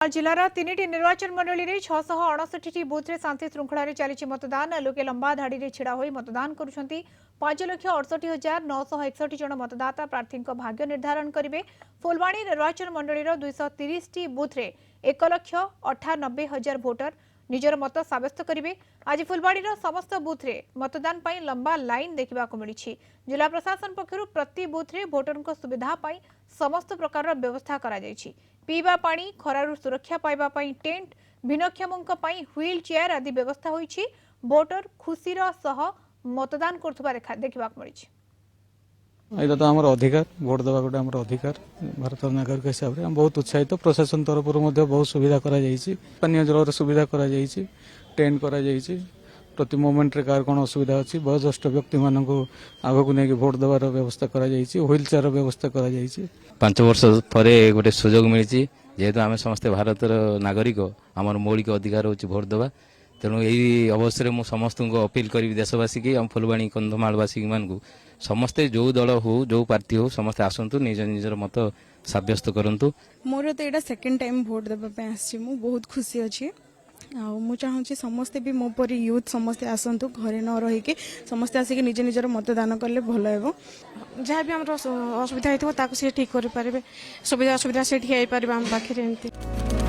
जिलार 3टी निर्वाचन मंडली में 668 बुथ शांति श्रृंखला चली मतदान। लोके लंबा धाड़ी में छिड़ा हो मतदान करुंच। 5,68,961 जन मतदाता प्रार्थी भाग्य निर्धारण करेंगे। फुलवाणी निर्वाचन मंडली 230 बुथ 1,98,000 भोटर निजर मत सब्यस्त करेंगे। आज फुलवाणी समस्त बुथ मतदान पर लंबा लाइन देखा मिली। जिला प्रशासन पक्षर प्रति बुथ भोटर सुविधा समस्त प्रकार व्यवस्था करा जायछि। पीवा पानी खरारु सुरक्षा पाइबा पई टेंट भिन्नक्षमों व्हील चेयर आदि व्यवस्था होईछि। भोटर खुशीर सह मतदान करथुबा देखा मिली। यहाँ तो आम अधिकार भोट देवा गोटे आम अधिकार भारत नागरिक हिसाब से बहुत उत्साहित। प्रशासन तरफ बहुत सुविधा पानी जल सुविधा टेंट प्रति मोमेंट रे कार कौन असुविधा अच्छी वयोज्येष्ठ व्यक्ति मानक आग को लेकिन भोट देवार व्यवस्था व्हील चेयर व्यवस्था 5 वर्ष पर गोटे सुजोग मिली। जेहेतु आम समस्ते भारत नागरिक आम मौलिक अधिकार होची भोट देवा। तेणु यही अवसर में समस्त को अपील करी देशवासी की फुलवाणी कंधमालवासी मानक समस्ते जो दल हो जो पार्टी हो समस्ते आसतु निज निजर मत सब्यस्त करंतु। मोर तो यहाँ सेकेंड टाइम भोट देवाई आसी बहुत खुशी अच्छी। मु चाहूँगी समस्ते भी मो परी यूथ समस्ते आसतु घरे न रहीकि समस्ते आसिक निज निजर मतदान कले भल हे। जहाँ भी आम असुविधा होता ठीक करें सुविधा असुविधा से आम पाखे।